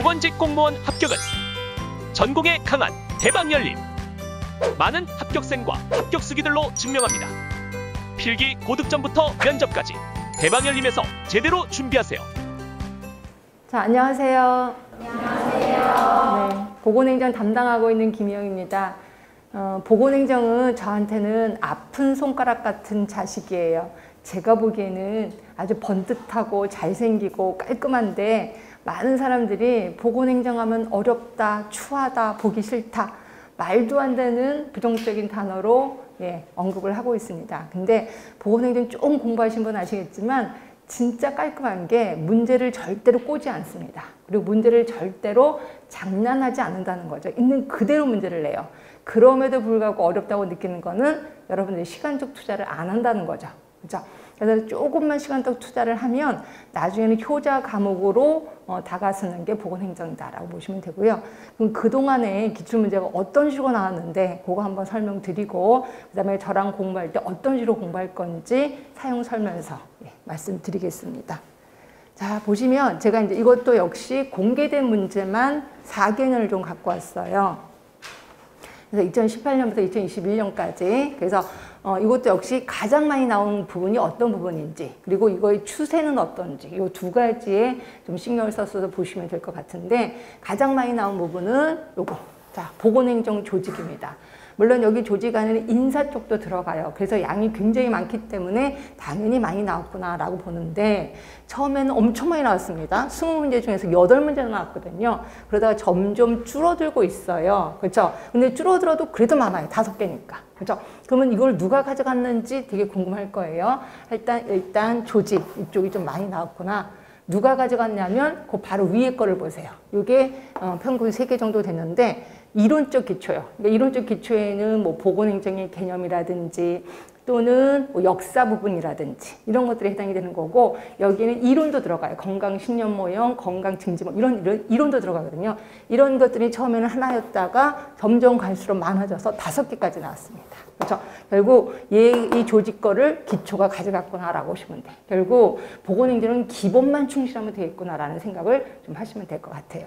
기관직 공무원 합격은 전공에 강한 대방열림. 많은 합격생과 합격수기들로 증명합니다. 필기 고득점부터 면접까지 대방열림에서 제대로 준비하세요. 자, 안녕하세요. 안녕하세요. 네, 보건행정 담당하고 있는 김희영입니다. 보건행정은 저한테는 아픈 손가락 같은 자식이에요. 제가 보기에는 아주 번듯하고 잘생기고 깔끔한데 많은 사람들이 보건행정하면 어렵다, 추하다, 보기 싫다, 말도 안 되는 부정적인 단어로 언급을 하고 있습니다. 근데 보건행정 조금 공부하신 분 아시겠지만 진짜 깔끔한 게 문제를 절대로 꼬지 않습니다. 그리고 문제를 절대로 장난하지 않는다는 거죠. 있는 그대로 문제를 내요. 그럼에도 불구하고 어렵다고 느끼는 거는 여러분들이 시간적 투자를 안 한다는 거죠. 그렇죠? 그래서 조금만 시간적 투자를 하면 나중에는 효자 과목으로 다가서는 게 보건행정이다라고 보시면 되고요. 그럼 그동안에 기출문제가 어떤 식으로 나왔는데 그거 한번 설명드리고 그 다음에 저랑 공부할 때 어떤 식으로 공부할 건지 사용 설명서 말씀드리겠습니다. 자, 보시면 제가 이제 이것도 역시 공개된 문제만 4개년을 좀 갖고 왔어요. 그래서 2018년부터 2021년까지 그래서 이것도 역시 가장 많이 나온 부분이 어떤 부분인지 그리고 이거의 추세는 어떤지 이 두 가지에 좀 신경을 써서 보시면 될 것 같은데 가장 많이 나온 부분은 요거 자 보건행정 조직입니다. 물론 여기 조직 안에는 인사 쪽도 들어가요. 그래서 양이 굉장히 많기 때문에 당연히 많이 나왔구나 라고 보는데 처음에는 엄청 많이 나왔습니다. 20문제 중에서 8문제나 나왔거든요. 그러다가 점점 줄어들고 있어요. 그렇죠? 근데 줄어들어도 그래도 많아요. 5개니까. 그렇죠? 그러면 이걸 누가 가져갔는지 되게 궁금할 거예요. 일단 조직 이쪽이 좀 많이 나왔구나. 누가 가져갔냐면 그 바로 위에 거를 보세요. 이게 평균 3개 정도 됐는데 이론적 기초요. 그러니까 이론적 기초에는 뭐 보건행정의 개념이라든지 또는 뭐 역사 부분이라든지 이런 것들이 해당이 되는 거고 여기는 이론도 들어가요. 건강 신념 모형, 건강 증지 모형 이런 이론도 들어가거든요. 이런 것들이 처음에는 하나였다가 점점 갈수록 많아져서 5개까지 나왔습니다. 그렇죠? 결국 이 조직 거를 기초가 가져갔구나라고 보시면 돼요. 결국 보건행정은 기본만 충실하면 되겠구나라는 생각을 좀 하시면 될 것 같아요.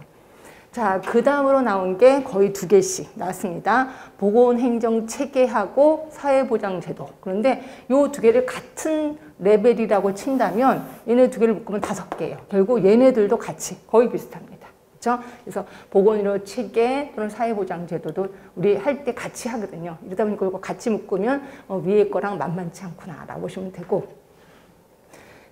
자, 그 다음으로 나온 게 거의 2개씩 나왔습니다. 보건행정 체계하고 사회보장제도. 그런데 이 2개를 같은 레벨이라고 친다면 얘네 2개를 묶으면 5개예요. 결국 얘네들도 같이 거의 비슷합니다. 그렇죠? 그래서 보건의료 체계 또는 사회보장제도도 우리 할 때 같이 하거든요. 이러다 보니까 이거 같이 묶으면 위에 거랑 만만치 않구나라고 보시면 되고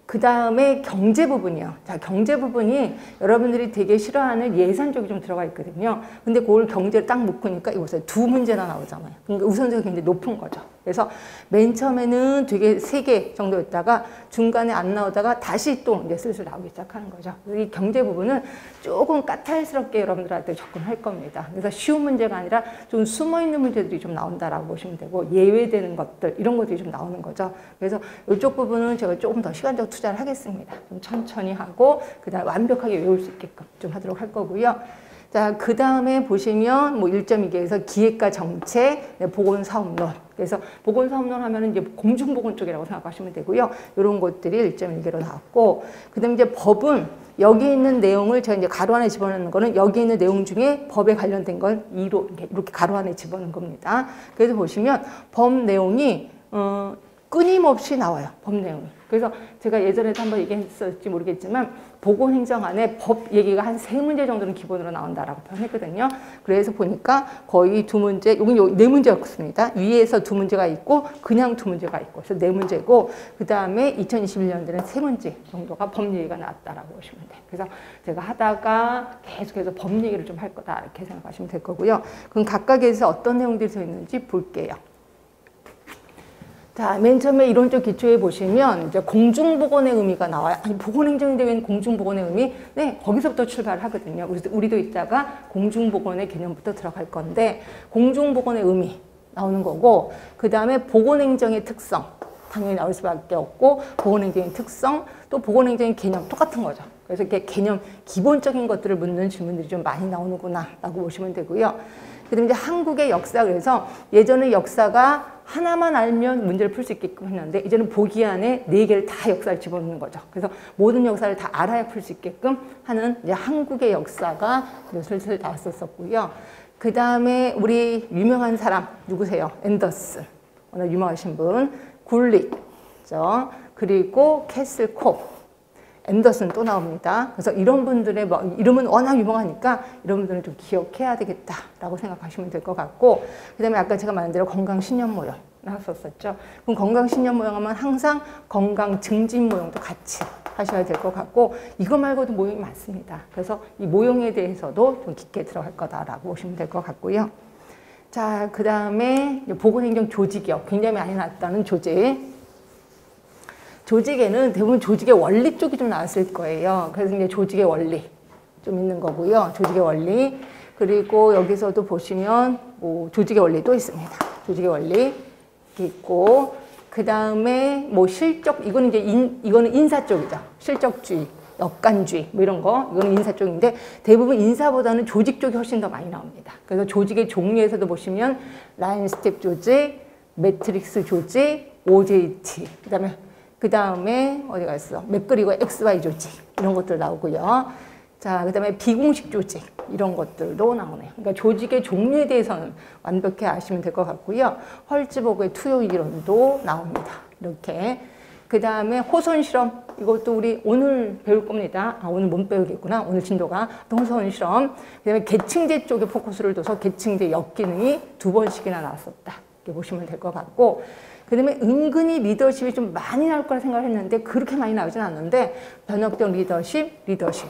그 다음에 경제 부분이요. 자, 경제 부분이 여러분들이 되게 싫어하는 예산 쪽이 좀 들어가 있거든요. 근데 그걸 경제를 딱 묶으니까 이곳에 2문제나 나오잖아요. 그러니까 우선적이 굉장히 높은 거죠. 그래서 맨 처음에는 되게 3개 정도였다가 중간에 안 나오다가 다시 또 이제 슬슬 나오기 시작하는 거죠. 그래서 이 경제 부분은 조금 까탈스럽게 여러분들한테 접근할 겁니다. 그래서 쉬운 문제가 아니라 좀 숨어있는 문제들이 좀 나온다라고 보시면 되고 예외되는 것들 이런 것들이 좀 나오는 거죠. 그래서 이쪽 부분은 제가 조금 더 시간적 투자를 하겠습니다. 좀 천천히 하고 그다음 완벽하게 외울 수 있게끔 좀 하도록 할 거고요. 자, 그 다음에 보시면 뭐 1.2개에서 기획과 정책, 보건사업론. 그래서 보건사업론 하면은 이제 공중보건 쪽이라고 생각하시면 되고요. 이런 것들이 1.1개로 나왔고, 그 다음에 이제 법은 여기 있는 내용을 제가 이제 가로 안에 집어넣는 거는 여기 있는 내용 중에 법에 관련된 걸 2로 이렇게 가로 안에 집어넣는 겁니다. 그래서 보시면 법 내용이 끊임없이 나와요. 법 내용이. 그래서 제가 예전에도 한번 얘기했을지 모르겠지만 보건행정 안에 법 얘기가 한 3문제 정도는 기본으로 나온다라고 표현했거든요. 그래서 보니까 거의 2문제, 여기 4문제였습니다. 위에서 2문제가 있고 그냥 2문제가 있고 그래서 4문제고 그 다음에 2021년도에는 3문제 정도가 법 얘기가 나왔다라고 보시면 돼요. 그래서 제가 하다가 계속해서 법 얘기를 좀 할 거다 이렇게 생각하시면 될 거고요. 그럼 각각에서 어떤 내용들이 서 있는지 볼게요. 자, 맨 처음에 이론적 기초에 보시면 이제 공중보건의 의미가 나와요. 아니, 보건행정인데 왜 공중보건의 의미? 네, 거기서부터 출발하거든요. 그래서 우리도 이따가 공중보건의 개념부터 들어갈 건데 공중보건의 의미 나오는 거고 그 다음에 보건행정의 특성 당연히 나올 수밖에 없고 보건행정의 특성 또 보건행정의 개념 똑같은 거죠. 그래서 이렇게 개념 기본적인 것들을 묻는 질문들이 좀 많이 나오는구나 라고 보시면 되고요. 그다음에 이제 한국의 역사, 그래서 예전의 역사가 하나만 알면 문제를 풀 수 있게끔 했는데 이제는 보기 안에 4개를 다 역사를 집어넣는 거죠. 그래서 모든 역사를 다 알아야 풀 수 있게끔 하는 이제 한국의 역사가 슬슬 나왔었고요. 그 다음에 우리 유명한 사람 누구세요? 앤더슨, 워낙 유명하신 분, 굴릭, 그리고 캐슬 콥, 앤더슨 또 나옵니다. 그래서 이런 분들의 이름은 워낙 유명하니까 이런 분들은 좀 기억해야 되겠다라고 생각하시면 될 것 같고, 그 다음에 아까 제가 말한 대로 건강신년 모형 나왔었죠. 그럼 건강신년 모형 하면 항상 건강 증진 모형도 같이 하셔야 될 것 같고, 이거 말고도 모형이 많습니다. 그래서 이 모형에 대해서도 좀 깊게 들어갈 거다라고 보시면 될 것 같고요. 자, 그 다음에 보건행정 조직이요. 굉장히 많이 나왔다는 조직. 조직에는 대부분 조직의 원리 쪽이 좀 나왔을 거예요. 그래서 이제 조직의 원리 좀 있는 거고요. 조직의 원리. 그리고 여기서도 보시면 뭐 조직의 원리 또 있습니다. 조직의 원리 이렇게 있고, 그 다음에 뭐 실적, 이거는 이제 이거는 인사 쪽이죠. 실적주의, 역관주의 뭐 이런 거, 이거는 인사 쪽인데 대부분 인사보다는 조직 쪽이 훨씬 더 많이 나옵니다. 그래서 조직의 종류에서도 보시면 라인 스텝 조직, 매트릭스 조직, OJT, 그 다음에 어디가 있어? 맵 그리고 XY 조직 이런 것들 나오고요. 자, 그 다음에 비공식 조직 이런 것들도 나오네요. 그러니까 조직의 종류에 대해서는 완벽히 아시면 될 것 같고요. 헐츠버그의 투여 이론도 나옵니다. 이렇게. 그 다음에 호손 실험, 이것도 우리 오늘 배울 겁니다. 아, 오늘 못 배우겠구나. 오늘 진도가. 호손 실험. 그 다음에 계층제 쪽에 포커스를 둬서 계층제 역기능이 2번씩이나 나왔었다. 이렇게 보시면 될 것 같고, 그 다음에 은근히 리더십이 좀 많이 나올 거라 생각을 했는데 그렇게 많이 나오진 않는데 변혁적 리더십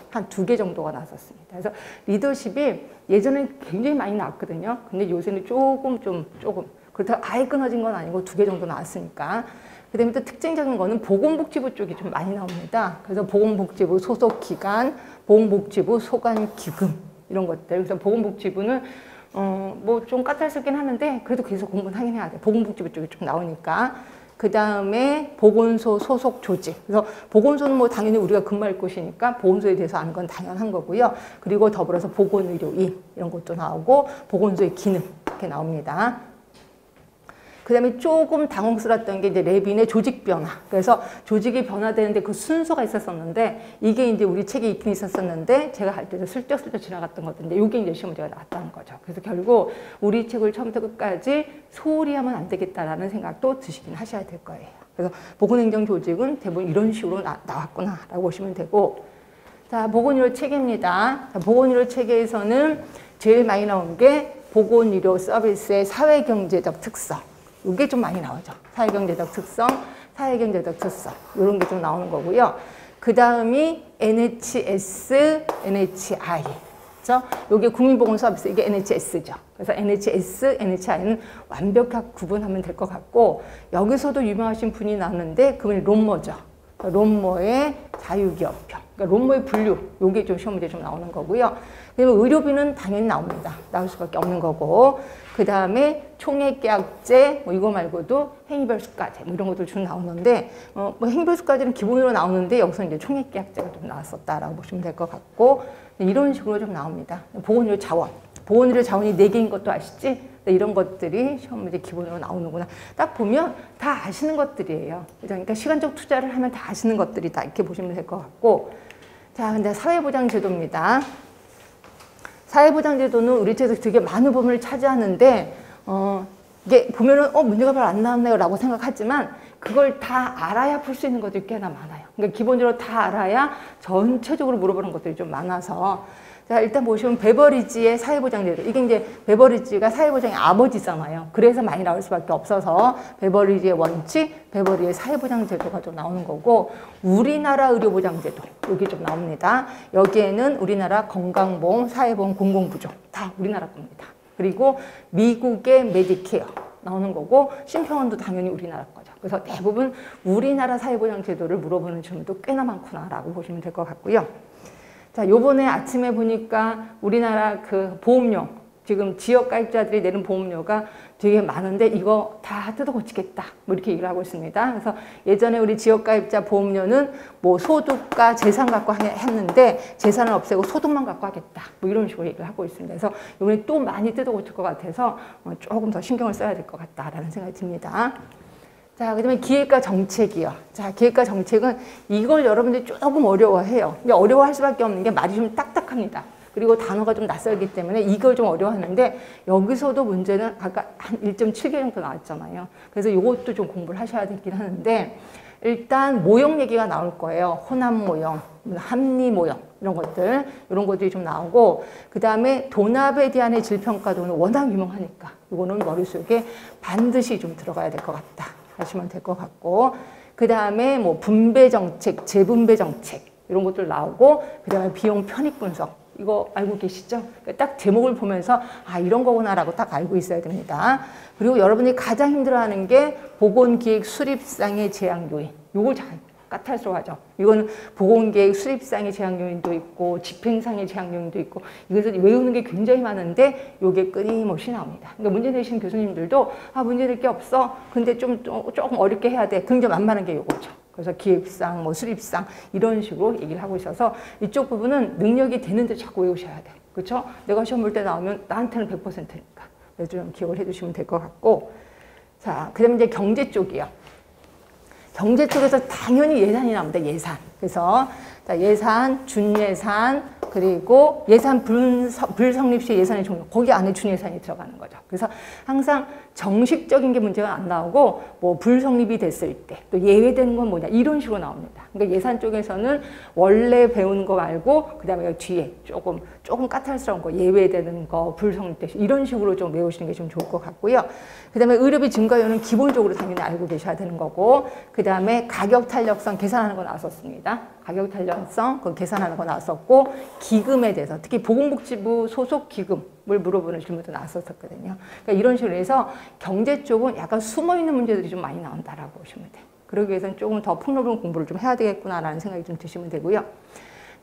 한 2개 정도가 나왔었습니다. 그래서 리더십이 예전에 굉장히 많이 나왔거든요. 근데 요새는 조금 그렇다고 아예 끊어진 건 아니고 2개 정도 나왔으니까. 그 다음에 또 특징적인 거는 보건복지부 쪽이 좀 많이 나옵니다. 그래서 보건복지부 소속기관, 보건복지부 소관기금 이런 것들. 그래서 보건복지부는 뭐 좀 까탈스럽긴 하는데 그래도 계속 공부는 하긴 해야 돼. 보건복지부 쪽이 좀 나오니까. 그 다음에 보건소 소속 조직. 그래서 보건소는 뭐 당연히 우리가 근무할 곳이니까 보건소에 대해서 아는 건 당연한 거고요. 그리고 더불어서 보건의료인 이런 것도 나오고 보건소의 기능 이렇게 나옵니다. 그 다음에 조금 당혹스러웠던 게 이제 레빈의 조직 변화. 그래서 조직이 변화되는데 그 순서가 있었었는데 이게 이제 우리 책에 있긴 있었었는데 제가 할 때도 슬쩍슬쩍 지나갔던 것인데 이게 이제 시험 문제가 나왔다는 거죠. 그래서 결국 우리 책을 처음부터 끝까지 소홀히 하면 안 되겠다라는 생각도 드시긴 하셔야 될 거예요. 그래서 보건행정 조직은 대부분 이런 식으로 나왔구나라고 보시면 되고, 자, 보건의료 체계입니다. 자, 보건의료 체계에서는 제일 많이 나온 게 보건의료 서비스의 사회경제적 특성. 이게 좀 많이 나오죠. 사회경제적 특성, 사회경제적 특성 이런 게 좀 나오는 거고요. 그 다음이 NHS, NHI. 그렇죠? 이게 국민보건 서비스, 이게 NHS죠. 그래서 NHS, NHI는 완벽하게 구분하면 될 것 같고, 여기서도 유명하신 분이 나왔는데 그분이 롬머죠. 롬머의 자유기업형. 그러니까 롬머의 분류, 이게 좀 시험 문제 좀 나오는 거고요. 그다음에 의료비는 당연히 나옵니다. 나올 수밖에 없는 거고. 그 다음에 총액계약제, 뭐 이거 말고도 행위별 수가제, 뭐 이런 것들 좀 나오는데, 뭐 행위별 수가제는 기본으로 나오는데 여기서 이제 총액계약제가 좀 나왔었다라고 보시면 될 것 같고, 이런 식으로 좀 나옵니다. 보건의료 자원, 보건의료 자원이 4개인 것도 아시지? 이런 것들이 시험 문제 기본으로 나오는구나. 딱 보면 다 아시는 것들이에요. 그러니까 시간적 투자를 하면 다 아시는 것들이다. 이렇게 보시면 될 것 같고. 자, 근데 사회보장제도입니다. 사회보장제도는 우리 책에서 되게 많은 부분을 차지하는데, 이게 보면은, 문제가 별로 안 나왔네요 라고 생각하지만, 그걸 다 알아야 풀 수 있는 것들이 꽤나 많아요. 그러니까 기본적으로 다 알아야 전체적으로 물어보는 것들이 좀 많아서. 자, 일단 보시면 베버리지의 사회보장제도. 이게 이제 베버리지가 사회보장의 아버지잖아요. 그래서 많이 나올 수밖에 없어서 베버리지의 원칙, 베버리지의 사회보장제도가 좀 나오는 거고, 우리나라 의료보장제도. 여기 좀 나옵니다. 여기에는 우리나라 건강보험, 사회보험, 공공부조. 다 우리나라 겁니다. 그리고 미국의 메디케어 나오는 거고, 심평원도 당연히 우리나라 거죠. 그래서 대부분 우리나라 사회보장제도를 물어보는 질문도 꽤나 많구나라고 보시면 될 것 같고요. 자, 요번에 아침에 보니까 우리나라 그 보험료 지금 지역 가입자들이 내는 보험료가 되게 많은데 이거 다 뜯어 고치겠다. 뭐 이렇게 얘기를 하고 있습니다. 그래서 예전에 우리 지역 가입자 보험료는 뭐 소득과 재산 갖고 했는데 재산을 없애고 소득만 갖고 하겠다. 뭐 이런 식으로 얘기를 하고 있습니다. 그래서 이번에 또 많이 뜯어 고칠 것 같아서 조금 더 신경을 써야 될 것 같다라는 생각이 듭니다. 자, 그 다음에 기획과 정책이요. 자, 기획과 정책은 이걸 여러분들이 조금 어려워해요. 근데 어려워할 수밖에 없는 게 말이 좀 딱딱합니다. 그리고 단어가 좀 낯설기 때문에 이걸 좀 어려워하는데 여기서도 문제는 아까 한 1.7개 정도 나왔잖아요. 그래서 이것도 좀 공부를 하셔야 되긴 하는데 일단 모형 얘기가 나올 거예요. 호남 모형, 합리 모형 이런 것들이 좀 나오고 그 다음에 돈압에 대한 질평가도는 워낙 유명하니까 이거는 머릿속에 반드시 좀 들어가야 될 것 같다 하시면 될 것 같고 그 다음에 뭐 분배 정책, 재분배 정책 이런 것들 나오고 그 다음에 비용 편익 분석 이거 알고 계시죠? 딱 제목을 보면서 아 이런 거구나라고 딱 알고 있어야 됩니다. 그리고 여러분이 가장 힘들어하는 게 보건기획 수립상의 제약 요인. 요걸 잘 까탈스러워하죠. 이거는 보건계획 수립상의 제약 요인도 있고 집행상의 제약 요인도 있고 이것을 외우는 게 굉장히 많은데 이게 끊임없이 나옵니다. 그러니까 문제 내시는 교수님들도 아 문제 낼 게 없어. 근데 조금 어렵게 해야 돼. 그럼 이제 만만한 게 이거죠. 그래서 기획상, 뭐 수립상 이런 식으로 얘기를 하고 있어서 이쪽 부분은 능력이 되는데 자꾸 외우셔야 돼. 그렇죠? 내가 시험 볼 때 나오면 나한테는 100%니까. 그래서 좀 기억을 해주시면 될 것 같고 자, 그 다음에 이제 경제 쪽이요. 경제 쪽에서 당연히 예산이 나옵니다. 예산. 그래서 예산, 준예산, 그리고 예산 불성립 시 예산의 종류. 거기 안에 준예산이 들어가는 거죠. 그래서 항상 정식적인 게 문제가 안 나오고 뭐 불성립이 됐을 때 또 예외되는 건 뭐냐 이런 식으로 나옵니다. 그러니까 예산 쪽에서는 원래 배우는 거 말고 그 다음에 뒤에 조금 까탈스러운 거 예외되는 거 불성립 때 이런 식으로 좀 외우시는 게 좀 좋을 것 같고요. 그 다음에 의료비 증가율은 기본적으로 당연히 알고 계셔야 되는 거고 그 다음에 가격 탄력성 계산하는 거 나왔었습니다. 가격 탄력성 그 계산하는 거 나왔었고 기금에 대해서 특히 보건복지부 소속 기금을 물어보는 질문도 나왔었거든요. 그러니까 이런 식으로 해서 경제 쪽은 약간 숨어있는 문제들이 좀 많이 나온다라고 보시면 돼요. 그러기 위해서는 조금 더 폭넓은 공부를 좀 해야 되겠구나라는 생각이 좀 드시면 되고요.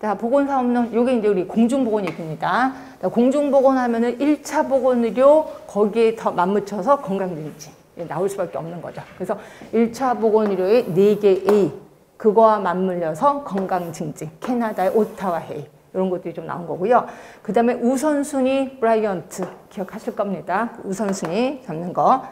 자, 보건사업론, 요게 이제 우리 공중보건 얘기입니다. 공중보건 하면은 1차 보건의료, 거기에 더 맞붙여서 건강증진. 나올 수밖에 없는 거죠. 그래서 1차 보건의료의 4개 A, 그거와 맞물려서 건강증진, 캐나다의 오타와 회의. 이런 것들이 좀 나온 거고요. 그 다음에 우선순위 브라이언트, 기억하실 겁니다. 우선순위 잡는 거.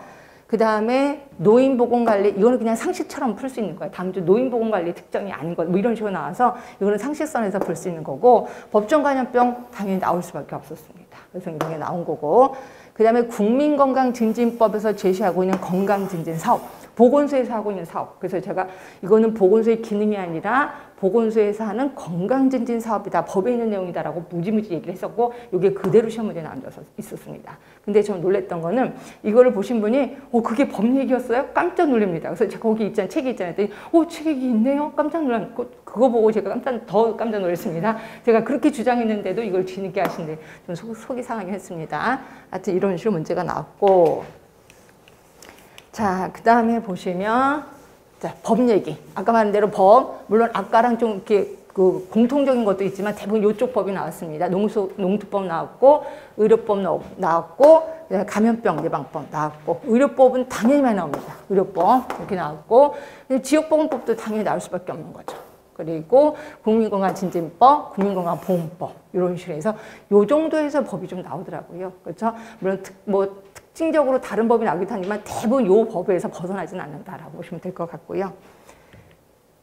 그 다음에 노인보건관리, 이거는 그냥 상식처럼 풀 수 있는 거예요. 다음 주 노인보건관리 특정이 아닌 것, 뭐 이런 식으로 나와서 이거는 상식선에서 볼 수 있는 거고 법정간염병 당연히 나올 수밖에 없었습니다. 그래서 이런 게 나온 거고 그 다음에 국민건강증진법에서 제시하고 있는 건강증진 사업, 보건소에서 하고 있는 사업. 그래서 제가 이거는 보건소의 기능이 아니라 보건소에서 하는 건강증진 사업이다. 법에 있는 내용이다라고 무지무지 얘기를 했었고 이게 그대로 시험 문제에 나온 적 있었습니다. 근데 좀 놀랬던 거는 이거를 보신 분이 그게 법 얘기였어요? 깜짝 놀랍니다. 그래서 제가 거기 있잖아요. 책이 있잖아요. 책이 있네요? 깜짝 놀랐고 그거 보고 제가 더 깜짝 놀랐습니다. 제가 그렇게 주장했는데도 이걸 뒤늦게 하시는데 좀 속이 상하긴 했습니다. 하여튼 이런 식으로 문제가 나왔고 자, 그 다음에 보시면 자, 법 얘기. 아까 말한 대로 법, 물론 아까랑 좀 이렇게 그 공통적인 것도 있지만 대부분 이쪽 법이 나왔습니다. 농투법 나왔고, 의료법 나왔고, 감염병 예방법 나왔고, 의료법은 당연히 많이 나옵니다. 의료법 이렇게 나왔고, 지역보건법도 당연히 나올 수밖에 없는 거죠. 그리고 국민건강진진법, 국민건강보험법 이런 식으로 해서 요 정도에서 법이 좀 나오더라고요. 그렇죠? 물론 특징적으로 다른 법이 나오기도 하지만 대부분 요 법에서 벗어나지는 않는다라고 보시면 될 것 같고요.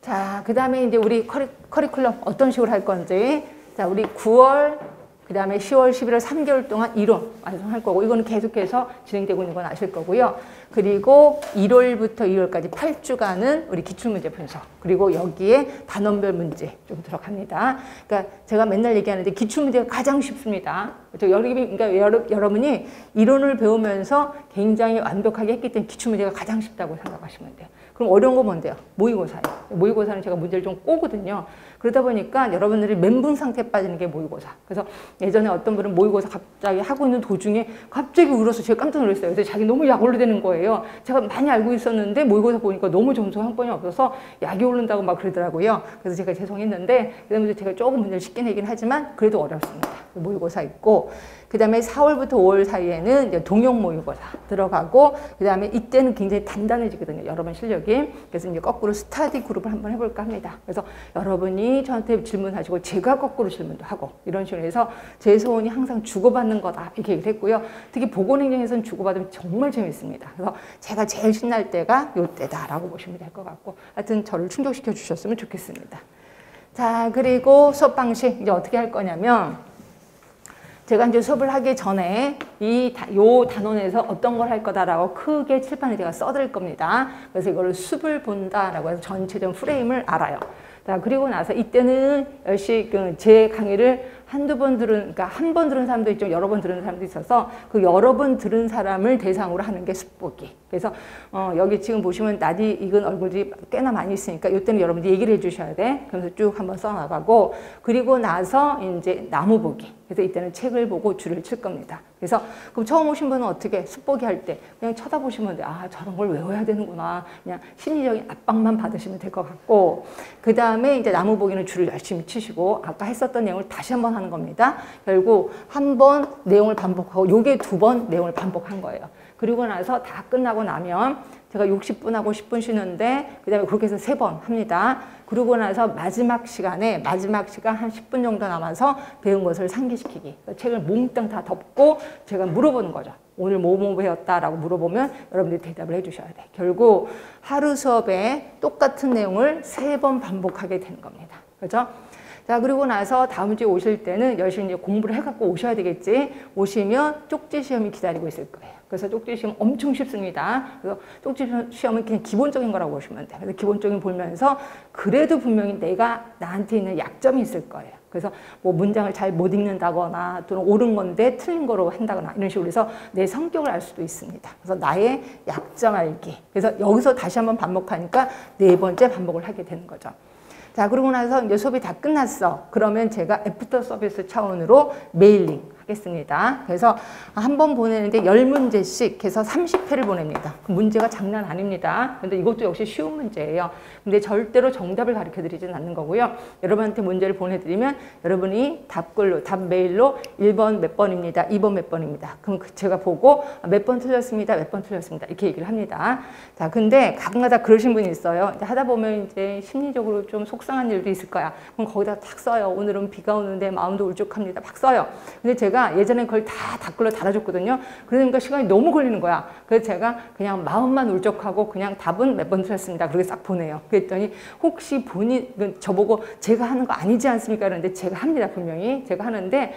자, 그 다음에 이제 우리 커리큘럼 어떤 식으로 할 건지. 자, 우리 9월, 그 다음에 10월, 11월 3개월 동안 이론 완성할 거고, 이거는 계속해서 진행되고 있는 건 아실 거고요. 그리고 1월부터 2월까지 8주간은 우리 기출문제 분석. 그리고 여기에 단원별 문제 좀 들어갑니다. 그러니까 제가 맨날 얘기하는데 기출문제가 가장 쉽습니다. 그러니까 여러분이 이론을 배우면서 굉장히 완벽하게 했기 때문에 기출문제가 가장 쉽다고 생각하시면 돼요. 그럼 어려운 거 뭔데요? 모의고사예요. 모의고사는 제가 문제를 좀 꼬거든요. 그러다 보니까 여러분들이 멘붕 상태에 빠지는 게 모의고사. 그래서 예전에 어떤 분은 모의고사 갑자기 하고 있는 도중에 갑자기 울어서 제가 깜짝 놀랐어요. 그래서 자기 너무 약 오르되는 거예요. 제가 많이 알고 있었는데 모의고사 보니까 너무 점수가 한 번이 없어서 약이 오른다고 막 그러더라고요. 그래서 제가 죄송했는데 그다음에 제가 조금 문제를 쉽게 내긴 하지만 그래도 어렵습니다. 모의고사 있고 그 다음에 4월부터 5월 사이에는 이제 동영 모의고사 들어가고, 그 다음에 이때는 굉장히 단단해지거든요. 여러분 실력이. 그래서 이제 거꾸로 스터디 그룹을 한번 해볼까 합니다. 그래서 여러분이 저한테 질문하시고 제가 거꾸로 질문도 하고 이런 식으로 해서 제 소원이 항상 주고받는 거다 이렇게 얘기를 했고요. 특히 보건행정에서는 주고받으면 정말 재밌습니다. 그래서 제가 제일 신날 때가 요때다라고 보시면 될 것 같고, 하여튼 저를 충족시켜 주셨으면 좋겠습니다. 자, 그리고 수업 방식 이제 어떻게 할 거냐면, 제가 이제 수업을 하기 전에 요 단원에서 어떤 걸 할 거다라고 크게 칠판에 제가 써드릴 겁니다. 그래서 이거를 숲을 본다라고 해서 전체적 프레임을 알아요. 자, 그리고 나서 이때는 역시 제 강의를 한두 번 그러니까 한 번 들은 사람도 있죠. 여러 번 들은 사람도 있어서 그 여러 번 들은 사람을 대상으로 하는 게 숲보기. 그래서 여기 지금 보시면 나디 익은 얼굴이 꽤나 많이 있으니까 이때는 여러분들이 얘기를 해주셔야 돼. 그래서 쭉 한번 써나가고, 그리고 나서 이제 나무 보기. 그래서 이때는 책을 보고 줄을 칠 겁니다. 그래서 그럼 처음 오신 분은 어떻게 숲보기 할 때 그냥 쳐다보시면 돼. 아, 저런 걸 외워야 되는구나. 그냥 심리적인 압박만 받으시면 될 것 같고, 그 다음에 이제 나무 보기는 줄을 열심히 치시고 아까 했었던 내용을 다시 한번 하는 겁니다. 결국 한 번 내용을 반복하고 요게 2번 내용을 반복한 거예요. 그리고 나서 다 끝나고 나면 제가 60분하고 10분 쉬는데 그 다음에 그렇게 해서 3번 합니다. 그러고 나서 마지막 시간 한 10분 정도 남아서 배운 것을 상기시키기. 책을 몽땅 다 덮고 제가 물어보는 거죠. 오늘 뭐 배웠다라고 물어보면 여러분들이 대답을 해주셔야 돼. 결국 하루 수업에 똑같은 내용을 3번 반복하게 되는 겁니다. 그렇죠? 자, 그리고 나서 다음 주에 오실 때는 열심히 이제 공부를 해갖고 오셔야 되겠지. 오시면 쪽지 시험이 기다리고 있을 거예요. 그래서 쪽지 시험 엄청 쉽습니다. 그래서 쪽지 시험은 그냥 기본적인 거라고 보시면 돼요. 그래서 기본적인 보면서 그래도 분명히 내가 나한테 있는 약점이 있을 거예요. 그래서 뭐 문장을 잘 못 읽는다거나 또는 옳은 건데 틀린 거로 한다거나 이런 식으로 해서 내 성격을 알 수도 있습니다. 그래서 나의 약점 알기. 그래서 여기서 다시 한번 반복하니까 4번째 반복을 하게 되는 거죠. 자, 그러고 나서 이제 수업이 다 끝났어. 그러면 제가 애프터 서비스 차원으로 메일링 하겠습니다. 그래서 한 번 보내는데 10문제씩 해서 30회를 보냅니다. 그 문제가 장난 아닙니다. 근데 이것도 역시 쉬운 문제예요. 근데 절대로 정답을 가르쳐 드리진 않는 거고요. 여러분한테 문제를 보내드리면 여러분이 답글로, 답 메일로 1번 몇 번입니다. 2번 몇 번입니다. 그럼 제가 보고 몇 번 틀렸습니다. 몇 번 틀렸습니다. 이렇게 얘기를 합니다. 자, 근데 가끔가다 그러신 분이 있어요. 이제 하다 보면 이제 심리적으로 좀 속상한 일도 있을 거야. 그럼 거기다 탁 써요. 오늘은 비가 오는데 마음도 울적합니다. 막 써요. 근데 제가 예전에 그걸 다 댓글로 달아줬거든요. 그러니까 시간이 너무 걸리는 거야. 그래서 제가 그냥 마음만 울적하고 그냥 답은 몇 번 틀렸습니다. 그렇게 싹 보내요. 그랬더니 혹시 본인 저보고 제가 하는 거 아니지 않습니까? 그런데 제가 합니다. 분명히 제가 하는데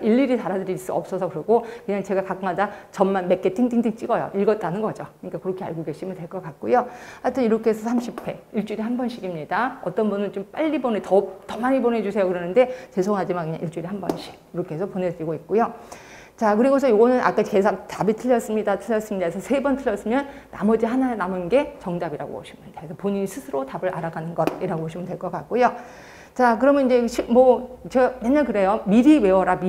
일일이 달아드릴 수 없어서 그러고 그냥 제가 가끔마다 점만 몇 개 팅팅팅 찍어요. 읽었다는 거죠. 그러니까 그렇게 알고 계시면 될 것 같고요. 하여튼 이렇게 해서 30회 일주일에 한 번씩입니다. 어떤 분은 좀 빨리 더 많이 보내주세요 그러는데 죄송하지만 그냥 일주일에 한 번씩 이렇게 해서 보내드리고 있고요. 자, 그리고서 이거는 아까 계산 답이 틀렸습니다 해서 3번 틀렸으면 나머지 하나 남은 게 정답이라고 보시면 돼요. 그래서 본인이 스스로 답을 알아가는 것이라고 보시면 될 것 같고요. 자, 그러면 이제 제가 맨날 그래요. 미리 외워라.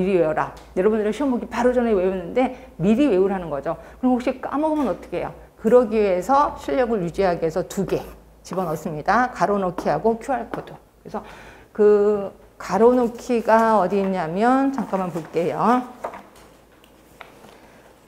여러분들의 시험 보기 바로 전에 외우는데 미리 외우라는 거죠. 그럼 혹시 까먹으면 어떻게 해요? 그러기 위해서 실력을 유지하기 위해서 2개 집어넣습니다. 가로넣기하고 QR코드. 그래서 그 가로놓기가 어디 있냐면 잠깐만 볼게요.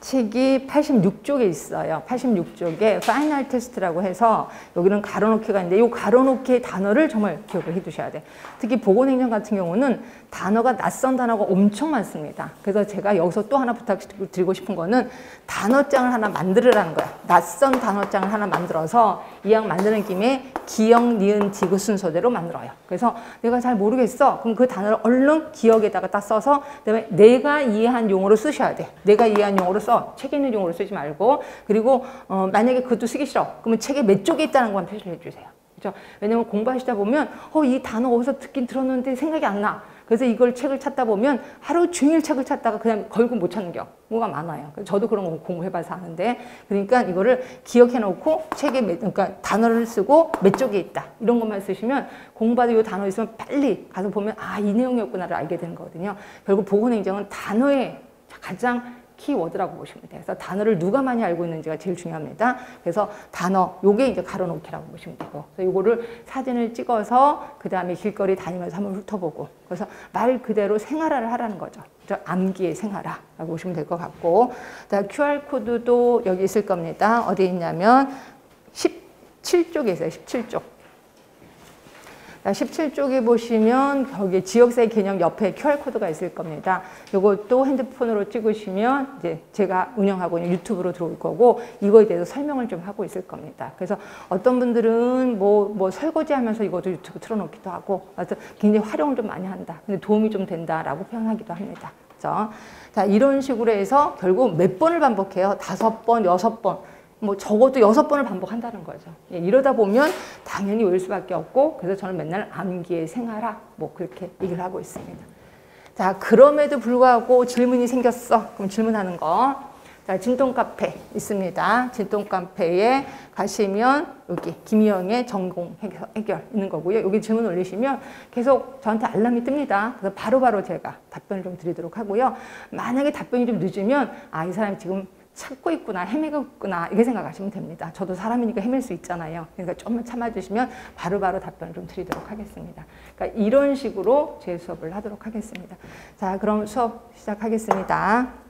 책이 86쪽에 있어요. 86쪽에 파이널 테스트라고 해서 여기는 가로놓기가 있는데 이 가로놓기의 단어를 정말 기억을 해 두셔야 돼. 특히 보건행정 같은 경우는 단어가 낯선 단어가 엄청 많습니다. 그래서 제가 여기서 또 하나 부탁드리고 싶은 거는 단어장을 하나 만들으라는 거야. 낯선 단어장을 하나 만들어서 이왕 만드는 김에 기역, 니은, 디귿 순서대로 만들어요. 그래서 내가 잘 모르겠어. 그럼 그 단어를 얼른 기억에다가 딱 써서 그다음에 내가 이해한 용어로 쓰셔야 돼. 내가 이해한 용어로 써. 책에 있는 용어로 쓰지 말고. 그리고 만약에 그것도 쓰기 싫어. 그러면 책에 몇 쪽에 있다는 것만 표시를 해주세요. 그렇죠? 왜냐면 공부하시다 보면 이 단어 어디서 듣긴 들었는데 생각이 안 나. 그래서 이걸 책을 찾다 보면 하루 종일 책을 찾다가 그냥 결국 못 찾는 경우가 많아요. 저도 그런 거 공부해봐서 아는데, 그러니까 이거를 기억해놓고 책에 그러니까 단어를 쓰고 몇 쪽에 있다 이런 것만 쓰시면 공부하다 이 단어 있으면 빨리 가서 보면 이 내용이었구나를 알게 되는 거거든요. 결국 보건행정은 단어에 가장 키워드라고 보시면 돼요. 그래서 단어를 누가 많이 알고 있는지가 제일 중요합니다. 그래서 단어, 요게 이제 가로놓기라고 보시면 되고, 그래서 요거를 사진을 찍어서 그 다음에 길거리 다니면서 한번 훑어보고, 그래서 말 그대로 생활화를 하라는 거죠. 암기의 생활화라고 보시면 될 것 같고, 그다음 QR코드도 여기 있을 겁니다. 어디 있냐면 17쪽에 있어요. 17쪽. 17쪽에 보시면 거기 지역사회 개념 옆에 QR코드가 있을 겁니다. 이것도 핸드폰으로 찍으시면 이제 제가 운영하고 있는 유튜브로 들어올 거고, 이거에 대해서 설명을 좀 하고 있을 겁니다. 그래서 어떤 분들은 뭐 설거지 하면서 이것도 유튜브 틀어놓기도 하고, 그래서 굉장히 활용을 좀 많이 한다. 근데 도움이 좀 된다라고 표현하기도 합니다. 그렇죠? 자, 이런 식으로 해서 결국 몇 번을 반복해요. 5번, 6번. 뭐 적어도 6번을 반복한다는 거죠. 예, 이러다 보면 당연히 외울 수밖에 없고, 그래서 저는 맨날 암기의 생활화 뭐 그렇게 얘기를 하고 있습니다. 자, 그럼에도 불구하고 질문이 생겼어. 그럼 질문하는 거. 자, 진동카페 있습니다. 진동카페에 가시면 여기 김희영의 전공 해결 있는 거고요. 여기 질문 올리시면 계속 저한테 알람이 뜹니다. 그래서 바로바로 제가 답변을 좀 드리도록 하고요. 만약에 답변이 좀 늦으면 이 사람이 지금 찾고 있구나, 헤매고 있구나, 이렇게 생각하시면 됩니다. 저도 사람이니까 헤맬 수 있잖아요. 그러니까 좀만 참아주시면 바로바로 답변을 좀 드리도록 하겠습니다. 그러니까 이런 식으로 제 수업을 하도록 하겠습니다. 자, 그럼 수업 시작하겠습니다.